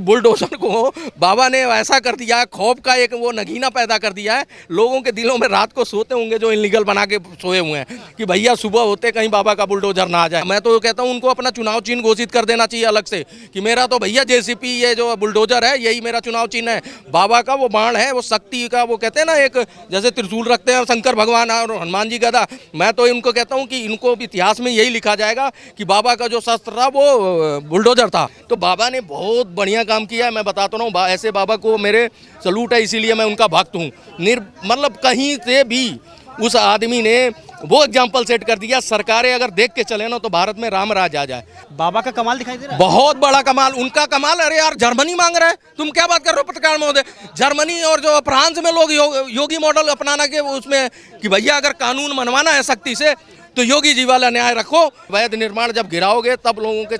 Bulldozer को बाबा ने ऐसा कर दिया है, खौफ का एक वो नगीना पैदा कर दिया है लोगों के दिलों में। रात को सोते होंगे जो इलीगल बना के सोए हुए हैं कि भैया सुबह होते कहीं बाबा का बुलडोजर ना आ जाए। मैं तो कहता हूँ उनको अपना चुनाव चिन्ह घोषित कर देना चाहिए अलग से कि मेरा तो भैया जेसीपी ये जो बुलडोजर है यही मेरा चुनाव चिन्ह है। बाबा का वो बाण है, वो शक्ति का, वो कहते हैं ना एक जैसे त्रिशूल रखते हैं शंकर भगवान और हनुमान जी गदा। मैं तो इनको कहता हूँ कि इनको इतिहास में यही लिखा जाएगा कि बाबा का जो शस्त्र था वो बुलडोजर था। तो बाबा ने बहुत बढ़िया काम किया है, मैं बताता हूँ। ऐसे बाबा को मेरे सलूट है, इसीलिए मैं उनका भक्त हूँ। मतलब कहीं से भी उस आदमी ने वो एग्जाम्पल सेट कर दिया। सरकारें अगर देख के चले ना तो भारत में राम राज आ जाए। बाबा का कमाल दिखाई दे रहा है, बहुत बड़ा कमाल, उनका कमाल। अरे यार जर्मनी मांग रहा है, तुम क्या बात कर रहे हो पत्रकार महोदय। जर्मनी और जो फ्रांस में लोग योगी मॉडल अपनाना के उसमें कि भैया अगर कानून मनवाना है सख्ती से तो योगी जी वाला न्याय रखो। अवैध निर्माण जब गिराओगे तब लोगों के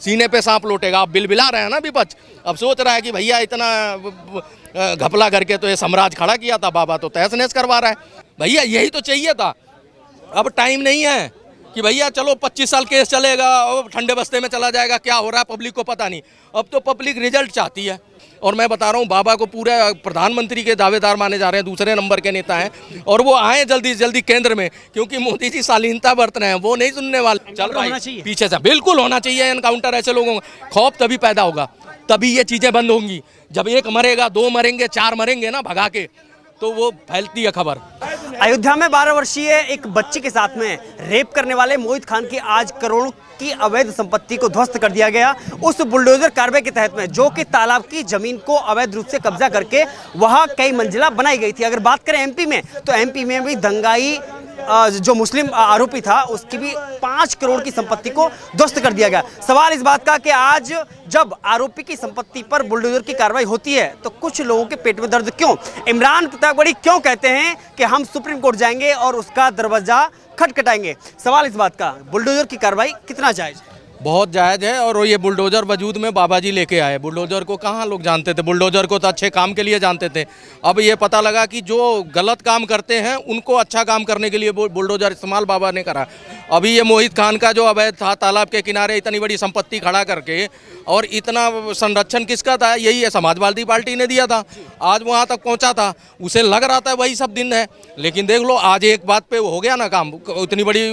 सीने पे सांप लौटेगा। आप बिलबिला रहे हैं ना विपक्ष, अब सोच रहा है कि भैया इतना घपला करके तो ये साम्राज्य खड़ा किया था, बाबा तो तहस नहस करवा रहा है। भैया यही तो चाहिए था। अब टाइम नहीं है कि भैया चलो 25 साल केस चलेगा और ठंडे बस्ते में चला जाएगा, क्या हो रहा है पब्लिक को पता नहीं। अब तो पब्लिक रिजल्ट चाहती है। और मैं बता रहा हूँ बाबा को पूरे प्रधानमंत्री के दावेदार माने जा रहे हैं, दूसरे नंबर के नेता हैं। और वो आए जल्दी से जल्दी केंद्र में, क्योंकि मोदी जी शालीनता बरत रहे हैं, वो नहीं सुनने वाले। चल भाई पीछे से बिल्कुल होना चाहिए एनकाउंटर। ऐसे लोगों का खौफ तभी पैदा होगा, तभी ये चीज़ें बंद होंगी। जब एक मरेगा, 2 मरेंगे, 4 मरेंगे ना भगा के, तो वो फैलती है खबर। अयोध्या में 12 वर्षीय एक बच्ची के साथ में रेप करने वाले मोहित खान की आज करोड़ों की अवैध संपत्ति को ध्वस्त कर दिया गया उस बुलडोजर कार्रवाई के तहत में, जो कि तालाब की जमीन को अवैध रूप से कब्जा करके वहां कई मंजिला बनाई गई थी। अगर बात करें एमपी में, तो एमपी में भी दंगाई जो मुस्लिम आरोपी था उसकी भी 5 करोड़ की संपत्ति को ध्वस्त कर दिया गया। सवाल इस बात का कि आज जब आरोपी की संपत्ति पर बुलडोजर की कार्रवाई होती है तो कुछ लोगों के पेट में दर्द क्यों? इमरान प्रतापगढ़ी क्यों कहते हैं कि हम सुप्रीम कोर्ट जाएंगे और उसका दरवाजा खटखटाएंगे? सवाल इस बात का, बुलडोजर की कार्रवाई कितना जायज है? बहुत जायज़ है। और ये बुलडोजर वजूद में बाबा जी लेके आए। बुलडोजर को कहाँ लोग जानते थे, बुलडोजर को तो अच्छे काम के लिए जानते थे। अब ये पता लगा कि जो गलत काम करते हैं उनको अच्छा काम करने के लिए बुलडोजर इस्तेमाल बाबा ने करा। अभी ये मोहित खान का जो अवैध था तालाब के किनारे इतनी बड़ी संपत्ति खड़ा करके, और इतना संरक्षण किसका था? यही है, समाजवादी पार्टी ने दिया था। आज वहाँ तक पहुँचा था, उसे लग रहा था वही सब दिन है। लेकिन देख लो आज एक बात पे हो गया ना काम। इतनी बड़ी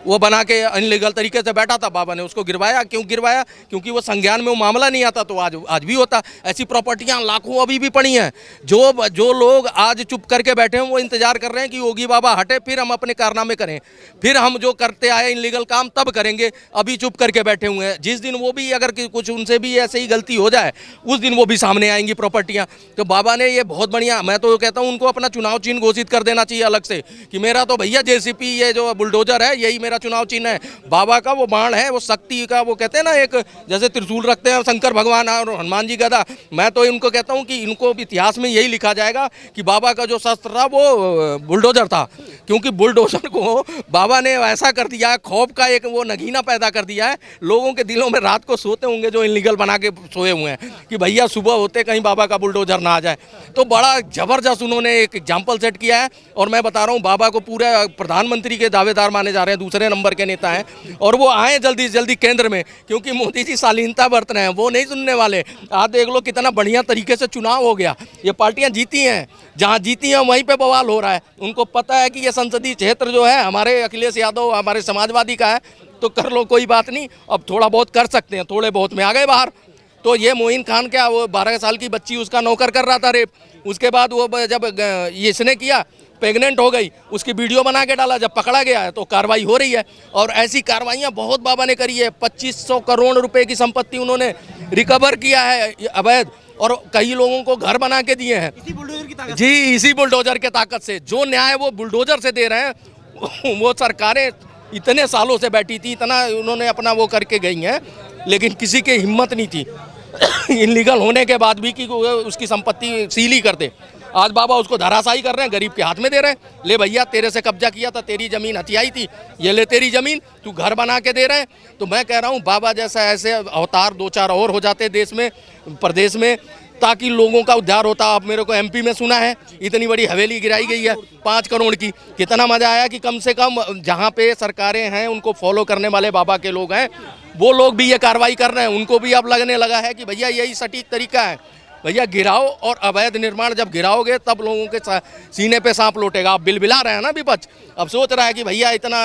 वो बना के अनलीगल तरीके से बैठा था, बाबा ने उसको गिरवाया। क्यों गिरवाया? क्योंकि वो संज्ञान में वो मामला नहीं आता तो आज भी होता। ऐसी प्रॉपर्टियां लाखों अभी भी पड़ी हैं। जो लोग आज चुप करके बैठे हैं वो इंतजार कर रहे हैं कि योगी बाबा हटे फिर हम अपने कारनामे करें, फिर हम जो करते आए इनलीगल काम तब करेंगे। अभी चुप करके बैठे हुए हैं। जिस दिन वो भी अगर कुछ उनसे भी ऐसे ही गलती हो जाए उस दिन वो भी सामने आएंगी प्रॉपर्टियां। तो बाबा ने ये बहुत बढ़िया, मैं तो कहता हूँ उनको अपना चुनाव चिन्ह घोषित कर देना चाहिए अलग से कि मेरा तो भैया जेसीपी ये जो बुलडोजर है यही मेरा चुनाव चिन्ह है। बाबा का वो बाण है, वो शक्ति का, वो कहते हैं ना एक जैसे त्रिशूल रखते हैं शंकर भगवान और हनुमान जी गदा। मैं तो इनको कहता हूँ कि इनको इतिहास में यही लिखा जाएगा कि बाबा का जो शस्त्र था वो बुलडोजर था। क्योंकि बुलडोजर को बाबा ने ऐसा कर दिया है, खौफ का एक वो नगीना पैदा कर दिया है लोगों के दिलों में। रात को सोते होंगे जो इलीगल बना के सोए हुए हैं कि भैया सुबह होते कहीं बाबा का बुलडोजर ना आ जाए। तो बड़ा जबरदस्त उन्होंने एक एग्जाम्पल सेट किया है। और मैं बता रहा हूँ बाबा को पूरे प्रधानमंत्री के दावेदार माने जा रहे हैं, दूसरे नंबर के नेता हैं। और वो आए जल्दी से जल्दी केंद्र में, क्योंकि मोदी जी शालीनता बरत रहे हैं, वो नहीं सुनने वाले। आज देख लो कितना बढ़िया तरीके से चुनाव हो गया। ये पार्टियां जीती हैं, जहां जीती हैं वहीं पे बवाल हो रहा है। उनको पता है कि ये संसदीय क्षेत्र जो है हमारे अखिलेश यादव हमारे समाजवादी का है, तो कर लो कोई बात नहीं, अब थोड़ा बहुत कर सकते हैं, थोड़े बहुत में आ गए बाहर। तो ये मोइन खान क्या, वो 12 साल की बच्ची उसका नौकर कर रहा था रेप। उसके बाद वो जब इसने किया, प्रेग्नेंट हो गई, उसकी वीडियो बना के डाला, जब पकड़ा गया है तो कार्रवाई हो रही है। और ऐसी कार्रवाइयाँ बहुत बाबा ने करी है। 2500 करोड़ रुपए की संपत्ति उन्होंने रिकवर किया है अवैध, और कई लोगों को घर बना के दिए हैं इसी बुलडोजर की ताकत। जी, इसी बुलडोजर के ताकत से। जो न्याय वो बुलडोजर से दे रहे हैं वो सरकारें इतने सालों से बैठी थी, इतना उन्होंने अपना वो करके गई हैं, लेकिन किसी की हिम्मत नहीं थी इनलीगल होने के बाद भी कि उसकी संपत्ति सील ही कर दे। आज बाबा उसको धराशायी कर रहे हैं, गरीब के हाथ में दे रहे हैं। ले भैया तेरे से कब्जा किया था, तेरी जमीन हथियाई थी, ये ले तेरी जमीन, तू घर बना के दे रहे हैं। तो मैं कह रहा हूँ बाबा जैसा ऐसे अवतार 2-4 और हो जाते देश में, प्रदेश में, ताकि लोगों का उद्धार होता। आप मेरे को एमपी में सुना है इतनी बड़ी हवेली गिराई गई है 5 करोड़ की। कितना मजा आया कि कम से कम जहाँ पे सरकारें हैं उनको फॉलो करने वाले बाबा के लोग हैं, वो लोग भी ये कार्रवाई कर रहे हैं, उनको भी अब लगने लगा है कि भैया यही सटीक तरीका है, भैया गिराओ और अवैध निर्माण जब गिराओगे तब लोगों के सीने पे सांप लौटेगा। अब बिलबिला रहे हैं ना विपक्ष, अब सोच रहा है कि भैया इतना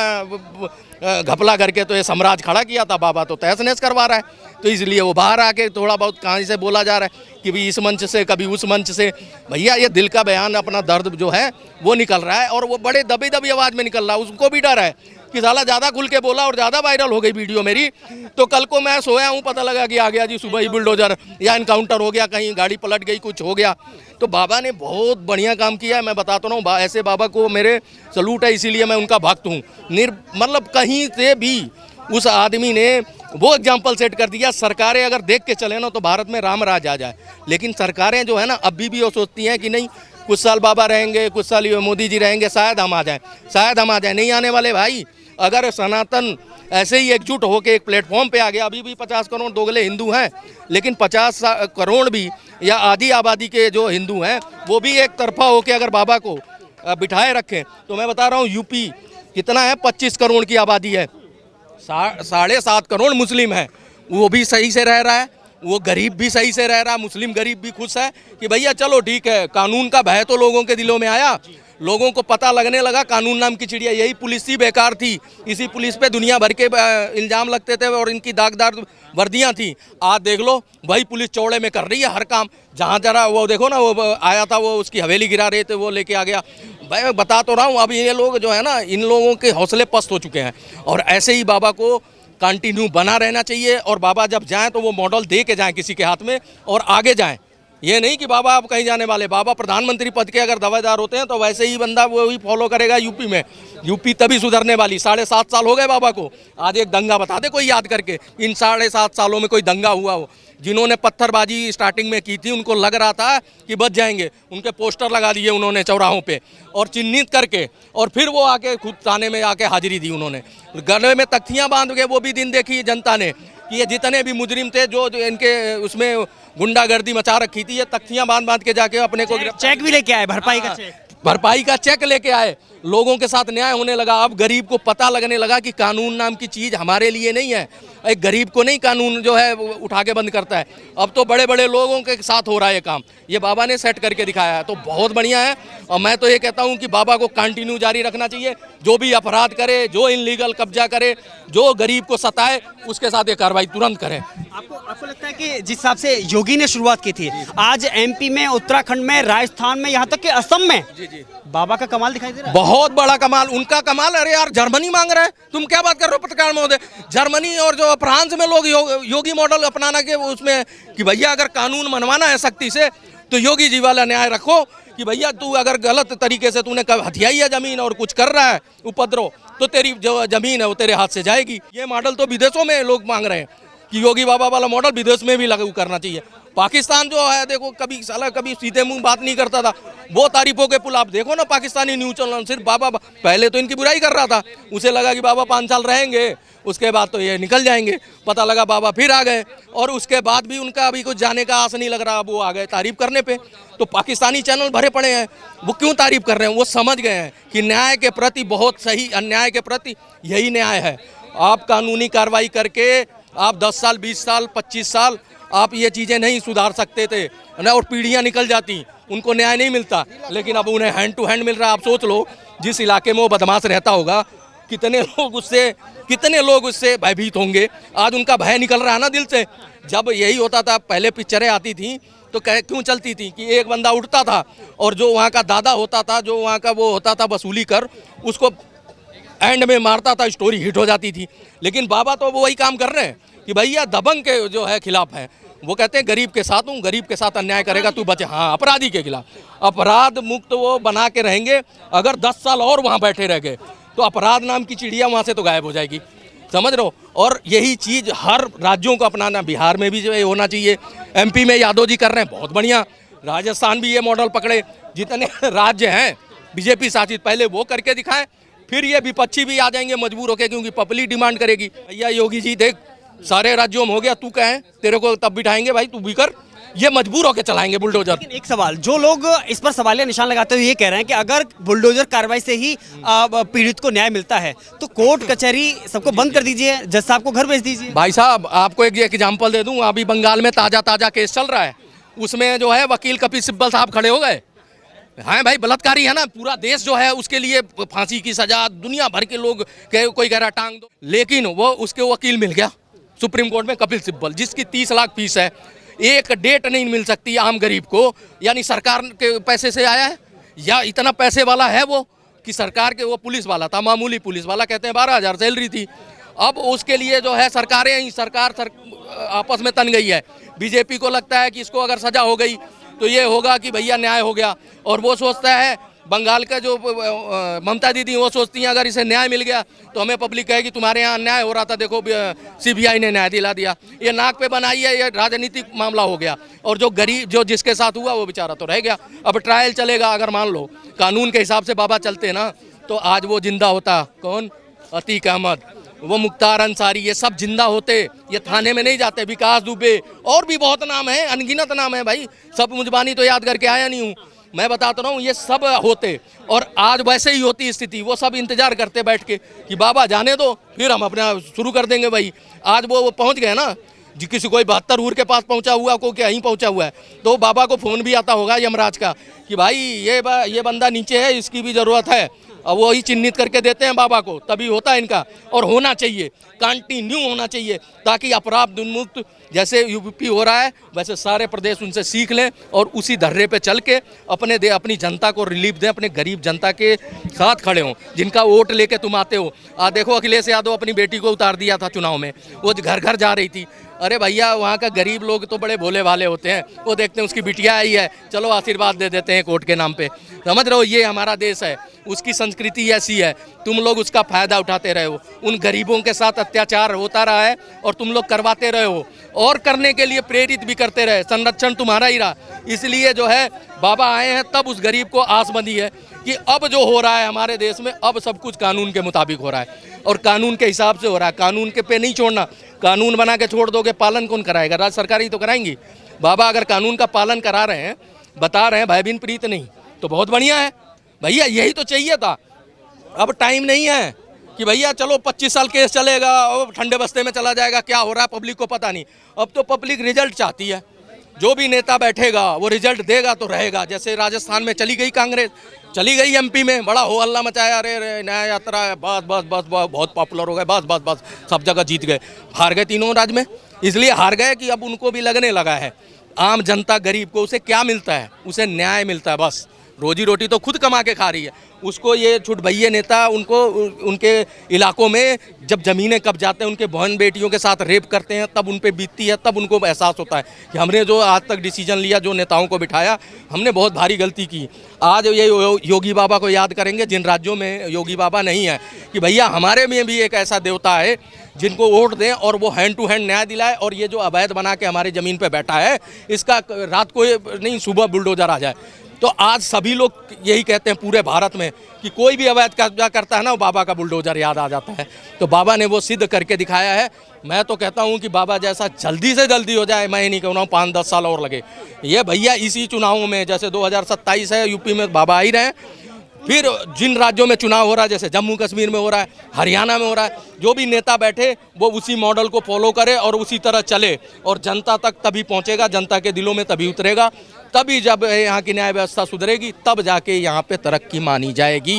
घपला करके तो ये साम्राज्य खड़ा किया था, बाबा तो तहस नहस करवा रहा है, तो इसलिए वो बाहर आके थोड़ा बहुत कहीं से बोला जा रहा है कि भी इस मंच से कभी उस मंच से। भैया ये दिल का बयान, अपना दर्द जो है वो निकल रहा है और वो बड़े दबी दबी आवाज़ में निकल रहा है। उसको भी डर है कि साला ज़्यादा खुल के बोला और ज़्यादा वायरल हो गई वीडियो मेरी, तो कल को मैं सोया हूँ पता लगा कि आ गया जी सुबह ही बुलडोजर या इनकाउंटर हो गया, कहीं गाड़ी पलट गई, कुछ हो गया। तो बाबा ने बहुत बढ़िया काम किया है, मैं बताता हूँ, ऐसे बाबा को मेरे सलूट है, इसीलिए मैं उनका भक्त हूँ। मतलब कहीं से भी उस आदमी ने वो एग्जाम्पल सेट कर दिया। सरकारें अगर देख के चले ना तो भारत में राम राज आ जाए, लेकिन सरकारें जो है ना अभी भी वो सोचती हैं कि नहीं कुछ साल बाबा रहेंगे, कुछ साल मोदी जी रहेंगे, शायद हम आ जाएं, शायद हम आ जाएं। नहीं आने वाले भाई। अगर सनातन ऐसे ही एकजुट होकर एक प्लेटफॉर्म पे आ गया, अभी भी 50 करोड़ दोगले हिंदू हैं, लेकिन 50 करोड़ भी या आधी आबादी के जो हिंदू हैं वो भी एक तरफा होकर अगर बाबा को बिठाए रखें, तो मैं बता रहा हूँ यूपी कितना है, 25 करोड़ की आबादी है, 7.5 करोड़ मुस्लिम है, वो भी सही से रह रहा है, वो गरीब भी सही से रह रहा है, मुस्लिम गरीब भी खुश है कि भैया चलो ठीक है। कानून का भय तो लोगों के दिलों में आया, लोगों को पता लगने लगा कानून नाम की चिड़िया, यही पुलिस ही बेकार थी, इसी पुलिस पे दुनिया भर के इल्ज़ाम लगते थे और इनकी दागदार वर्दियां थी। आज देख लो वही पुलिस चौड़े में कर रही है हर काम, जहाँ जरा वो देखो ना, वो आया था वो उसकी हवेली गिरा रहे थे, वो लेके आ गया। मैं बता तो रहा हूँ, अब ये लोग जो है ना, इन लोगों के हौसले पस्त हो चुके हैं और ऐसे ही बाबा को कंटिन्यू बना रहना चाहिए। और बाबा जब जाएं तो वो मॉडल दे के जाएं किसी के हाथ में और आगे जाएं। ये नहीं कि बाबा आप कहीं जाने वाले, बाबा प्रधानमंत्री पद के अगर दावेदार होते हैं तो वैसे ही बंदा वो ही फॉलो करेगा यूपी में। यूपी तभी सुधरने वाली। 7.5 साल हो गए बाबा को, आज एक दंगा बता दे कोई याद करके, इन 7.5 सालों में कोई दंगा हुआ हो। जिन्होंने पत्थरबाजी स्टार्टिंग में की थी उनको लग रहा था कि बच जाएंगे, उनके पोस्टर लगा दिए उन्होंने चौराहों पे और चिन्हित करके, और फिर वो आके खुद थाने में आके हाजिरी दी उन्होंने, गले में तख्तियां बांध के। वो भी दिन देखी जनता ने कि ये जितने भी मुजरिम थे जो इनके उसमें गुंडागर्दी मचा रखी थी, ये तख्तियां बांध बांध के जाके अपने को चेक भी लेके आए, भरपाई का चेक लेके आए। लोगों के साथ न्याय होने लगा। अब गरीब को पता लगने लगा कि कानून नाम की चीज़ हमारे लिए नहीं है। एक गरीब को नहीं कानून जो है उठा के बंद करता है। अब तो बड़े बड़े लोगों के साथ हो रहा है ये काम, ये बाबा ने सेट करके दिखाया है, तो बहुत बढ़िया है। और मैं तो ये कहता हूँ कि बाबा को कंटिन्यू जारी रखना चाहिए। जो भी अपराध करे, जो इनलीगल कब्जा करे, जो गरीब को सताए, उसके साथ ये कार्रवाई तुरंत करें। आपको लगता है कि जिस हिसाब से योगी ने शुरुआत की थी, आज एमपी में, उत्तराखंड में, राजस्थान में, यहाँ तक कि असम में बाबा का कमाल दिखाई दे रहा है। बहुत बड़ा कमाल, उनका कमाल। अरे यार जर्मनी मांग रहा है, तुम क्या बात कर रहे हो पत्रकार महोदय। जर्मनी और जो फ्रांस में लोग योगी मॉडल अपनाना के उसमें कि भैया अगर कानून मनवाना है सख्ती से तो योगी जी वाला न्याय रखो कि भैया तू अगर गलत तरीके से तूने हथियाई है जमीन और कुछ कर रहा है उपद्रव, तो तेरी जो जमीन है वो तेरे हाथ से जाएगी। ये मॉडल तो विदेशों में लोग मांग रहे हैं कि योगी बाबा वाला मॉडल विदेश में भी लागू करना चाहिए। पाकिस्तान जो है देखो, कभी साला कभी सीधे मुंह बात नहीं करता था, वो तारीफों के पुल आप देखो ना, पाकिस्तानी न्यूज चैनल सिर्फ बाबा पहले तो इनकी बुराई कर रहा था, उसे लगा कि बाबा 5 साल रहेंगे, उसके बाद तो ये निकल जाएंगे। पता लगा बाबा फिर आ गए और उसके बाद भी उनका अभी कुछ जाने का आस नहीं लग रहा, अब वो आ गए तारीफ करने पे। तो पाकिस्तानी चैनल भरे पड़े हैं, वो क्यों तारीफ कर रहे हैं? वो समझ गए हैं कि न्याय के प्रति बहुत सही, अन्याय के प्रति यही न्याय है। आप कानूनी कार्रवाई करके आप 10 साल, 20 साल, 25 साल आप ये चीज़ें नहीं सुधार सकते थे ना, और पीढ़ियाँ निकल जाती, उनको न्याय नहीं मिलता। लेकिन अब उन्हें हैंड टू हैंड मिल रहा है। आप सोच लो जिस इलाके में वो बदमाश रहता होगा, कितने लोग उससे भयभीत होंगे। आज उनका भय निकल रहा है ना दिल से। जब यही होता था, पहले पिक्चरें आती थी तो क्यों चलती थी कि एक बंदा उठता था और जो वहाँ का दादा होता था, जो वहाँ का वो होता था वसूली कर, उसको एंड में मारता था, स्टोरी हिट हो जाती थी। लेकिन बाबा तो वो वही काम कर रहे हैं कि भैया दबंग के जो है खिलाफ है। वो कहते हैं गरीब के साथ हूँ, गरीब के साथ अन्याय करेगा तू बचे। हाँ, अपराधी के खिलाफ, अपराध मुक्त वो बना के रहेंगे। अगर 10 साल और वहाँ बैठे रह गए तो अपराध नाम की चिड़िया वहाँ से तो गायब हो जाएगी, समझ रहे हो। और यही चीज़ हर राज्यों को अपनाना, बिहार में भी जो है होना चाहिए। एमपी में यादव जी कर रहे हैं, बहुत बढ़िया। राजस्थान भी ये मॉडल पकड़े, जितने राज्य हैं बीजेपी शासित, पहले वो करके दिखाएं, फिर ये विपक्षी भी आ जाएंगे मजबूर होकर, क्योंकि पब्लिक डिमांड करेगी। भैया योगी जी देख, सारे राज्यों में हो गया, तू कहें तेरे को तब बिठाएंगे भाई, तू भी कर। ये मजबूर होकर चलाएंगे बुलडोजर। लेकिन एक सवाल, जो लोग इस पर सवालिया निशान लगाते हुए ये कह रहे हैं कि अगर बुलडोजर कार्रवाई से ही पीड़ित को न्याय मिलता है तो कोर्ट कचहरी सबको बंद कर दीजिए, जज साहब को घर भेज दीजिए। भाई साहब आपको एक एग्जाम्पल दे दूं, अभी बंगाल में ताजा केस चल रहा है, उसमें जो है वकील कपिल सिब्बल साहब खड़े हो गए। हाँ भाई, बलात्कारी है ना, पूरा देश जो है उसके लिए फांसी की सजा, दुनिया भर के लोग कोई कह रहा टांग दो, लेकिन वो उसके वकील मिल गया सुप्रीम कोर्ट में, कपिल सिब्बल, जिसकी 30 लाख फीस है। एक डेट नहीं मिल सकती आम गरीब को, यानी सरकार के पैसे से आया है या इतना पैसे वाला है वो कि सरकार के, वो पुलिस वाला था, मामूली पुलिस वाला, कहते हैं 12,000 सैलरी थी। अब उसके लिए जो है सरकार आपस में तन गई है। बीजेपी को लगता है कि इसको अगर सजा हो गई तो ये होगा कि भैया न्याय हो गया, और वो सोचता है, बंगाल का जो ममता दीदी वो सोचती हैं अगर इसे न्याय मिल गया तो हमें पब्लिक कहेगी तुम्हारे यहाँ अन्याय हो रहा था, देखो सीबीआई ने न्याय दिला दिया। ये नाक पे बनाई है, ये राजनीतिक मामला हो गया, और जो गरीब जो जिसके साथ हुआ वो बेचारा तो रह गया। अब ट्रायल चलेगा, अगर मान लो कानून के हिसाब से बाबा चलते ना तो आज वो जिंदा होता, कौन, अतीक अहमद, वो मुख्तार अंसारी, ये सब जिंदा होते, ये थाने में नहीं जाते, विकास दुबे, और भी बहुत नाम है, अनगिनत नाम है भाई, सब मुजबानी तो याद करके आया नहीं हूँ, मैं बताता रहा हूँ, ये सब होते। और आज वैसे ही होती स्थिति, वो सब इंतजार करते बैठ के कि बाबा जाने दो फिर हम अपना शुरू कर देंगे भाई। आज वो पहुँच गए ना, किसी कोई 72 ऊर के पास पहुंचा हुआ, को कहीं पहुंचा हुआ है, तो बाबा को फ़ोन भी आता होगा यमराज का कि भाई ये बंदा नीचे है, इसकी भी ज़रूरत है। अब वही चिन्हित करके देते हैं बाबा को, तभी होता है इनका। और होना चाहिए, कंटिन्यू होना चाहिए, ताकि अपराध उन्मुक्त जैसे यूपी हो रहा है वैसे सारे प्रदेश उनसे सीख लें और उसी धर्रे पे चल के अपनी जनता को रिलीफ दें, अपने गरीब जनता के साथ खड़े हों, जिनका वोट लेके तुम आते हो। देखो अखिलेश यादव अपनी बेटी को उतार दिया था चुनाव में, वो घर घर जा रही थी। अरे भैया, वहाँ का गरीब लोग तो बड़े भोले भाले होते हैं, वो देखते हैं उसकी बिटिया आई है, चलो आशीर्वाद दे देते हैं कोर्ट के नाम पे। समझ रहे हो, ये हमारा देश है, उसकी संस्कृति ऐसी है, तुम लोग उसका फ़ायदा उठाते रहे हो। उन गरीबों के साथ अत्याचार होता रहा है और तुम लोग करवाते रहे हो, और करने के लिए प्रेरित भी करते रहे, संरक्षण तुम्हारा ही रहा। इसलिए जो है बाबा आए हैं, तब उस गरीब को आस बंधी है कि अब जो हो रहा है हमारे देश में, अब सब कुछ कानून के मुताबिक हो रहा है और कानून के हिसाब से हो रहा है। कानून के पे नहीं छोड़ना, कानून बना के छोड़ दोगे, पालन कौन कराएगा? राज्य सरकार ही तो कराएंगी। बाबा अगर कानून का पालन करा रहे हैं, बता रहे हैं भय बिन प्रीत नहीं, तो बहुत बढ़िया है भैया, यही तो चाहिए था। अब टाइम नहीं है कि भैया चलो 25 साल केस चलेगा और ठंडे बस्ते में चला जाएगा, क्या हो रहा है पब्लिक को पता नहीं। अब तो पब्लिक रिजल्ट चाहती है, जो भी नेता बैठेगा वो रिजल्ट देगा तो रहेगा। जैसे राजस्थान में चली गई कांग्रेस, चली गई एमपी में, बड़ा हो हल्ला मचाया, अरे न्याय यात्रा है, बस बस बस बस, बहुत पॉपुलर हो गए, बस बस बस, सब जगह जीत गए। हार गए तीनों राज्य में, इसलिए हार गए कि अब उनको भी लगने लगा है आम जनता गरीब को उसे क्या मिलता है, उसे न्याय मिलता है। बस रोजी रोटी तो खुद कमा के खा रही है, उसको ये छुटभैये नेता उनको उनके इलाकों में जब ज़मीनें कब जाते हैं, उनके बहन बेटियों के साथ रेप करते हैं, तब उन पे बीतती है, तब उनको एहसास होता है कि हमने जो आज तक डिसीजन लिया, जो नेताओं को बिठाया, हमने बहुत भारी गलती की। आज ये योगी बाबा को याद करेंगे जिन राज्यों में योगी बाबा नहीं है, कि भैया हमारे में भी एक ऐसा देवता है जिनको वोट दें और वो हैंड टू हैंड न्याय दिलाए, और ये जो अवैध बना के हमारी ज़मीन पर बैठा है, इसका रात को नहीं सुबह बुलडोजर आ जाए। तो आज सभी लोग यही कहते हैं पूरे भारत में कि कोई भी अवैध कब्जा करता है ना, वो बाबा का बुलडोजर याद आ जाता है। तो बाबा ने वो सिद्ध करके दिखाया है। मैं तो कहता हूँ कि बाबा जैसा जल्दी से जल्दी हो जाए, मैं ही नहीं कह रहा हूँ 5-10 साल और लगे। ये भैया इसी चुनावों में, जैसे 2027 है, यूपी में बाबा आ ही रहे हैं, फिर जिन राज्यों में चुनाव हो रहा है, जैसे जम्मू कश्मीर में हो रहा है, हरियाणा में हो रहा है, जो भी नेता बैठे वो उसी मॉडल को फॉलो करे और उसी तरह चले, और जनता तक तभी पहुंचेगा, जनता के दिलों में तभी उतरेगा, तभी जब यहाँ की न्याय व्यवस्था सुधरेगी, तब जाके यहाँ पे तरक्की मानी जाएगी।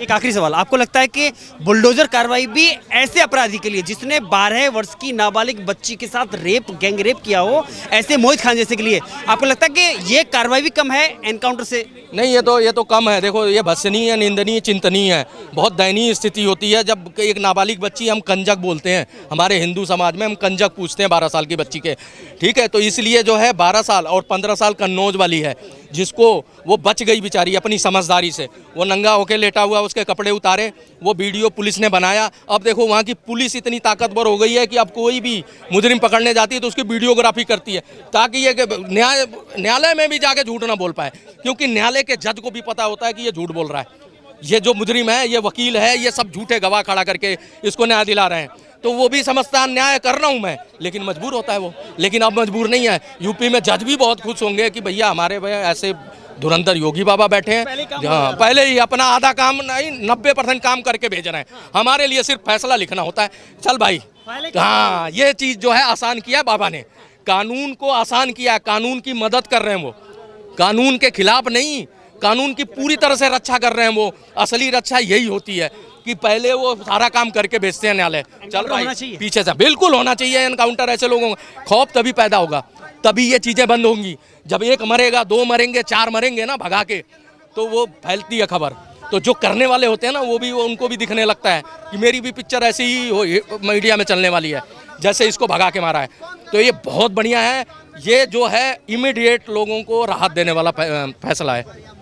एक आखिरी सवाल, आपको लगता है कि बुलडोजर कार्रवाई भी ऐसे अपराधी के लिए जिसने 12 वर्ष की नाबालिग बच्ची के साथ गैंग रेप किया हो, ऐसे मोहित खान जैसे के लिए, आपको लगता है कि ये कार्रवाई भी कम है एनकाउंटर से? नहीं, ये तो कम है। देखो, ये भत्सनीय, निंदनीय, चिंतनीय है। बहुत दयनीय स्थिति होती है जब एक नाबालिग बच्ची, हम कंजक बोलते हैं हमारे हिंदू समाज में, हम कंजक पूछते हैं 12 साल की बच्ची के, ठीक है। तो इसलिए जो है 12 साल और 15 साल कन्नौज वाली है, जिसको वो बच गई बेचारी अपनी समझदारी से, वो नंगा होके लेटा हुआ, उसके कपड़े उतारे, वो वीडियो पुलिस ने बनाया। अब देखो वहाँ की पुलिस इतनी ताकतवर हो गई है कि अब कोई भी मुजरिम पकड़ने जाती है तो उसकी वीडियोग्राफी करती है, ताकि ये न्यायालय में भी जाके झूठ ना बोल पाए, क्योंकि न्यायालय के जज को भी पता होता है कि ये झूठ बोल रहा है, ये जो मुजरिम है, ये वकील है, ये सब झूठे गवाह खड़ा करके इसको न्याय दिला रहे हैं। तो वो भी समझता है न्याय कर रहा हूँ मैं, लेकिन मजबूर होता है वो। लेकिन अब मजबूर नहीं है। यूपी में जज भी बहुत खुश होंगे कि भैया हमारे भैया ऐसे धुरंधर योगी बाबा बैठे हैं, हाँ पहले ही अपना आधा काम नहीं 90% काम करके भेज रहे हैं। हमारे लिए सिर्फ फैसला लिखना होता है, चल भाई। हाँ, ये चीज़ जो है आसान किया बाबा ने, कानून को आसान किया, कानून की मदद कर रहे हैं वो, कानून के खिलाफ नहीं, कानून की पूरी तरह से रक्षा कर रहे हैं वो। असली रक्षा यही होती है कि पहले वो सारा काम करके भेजते हैं न्यायालय, चल भाई पीछे से। बिल्कुल होना चाहिए एनकाउंटर, ऐसे लोगों का खौफ तभी पैदा होगा, तभी ये चीज़ें बंद होंगी। जब एक मरेगा, 2 मरेंगे, 4 मरेंगे ना भगा के, तो वो फैलती है खबर। तो जो करने वाले होते हैं ना, वो उनको भी दिखने लगता है कि मेरी भी पिक्चर ऐसी ही हो मीडिया में चलने वाली है, जैसे इसको भगा के मारा है। तो ये बहुत बढ़िया है, ये जो है इमीडिएट लोगों को राहत देने वाला फैसला है।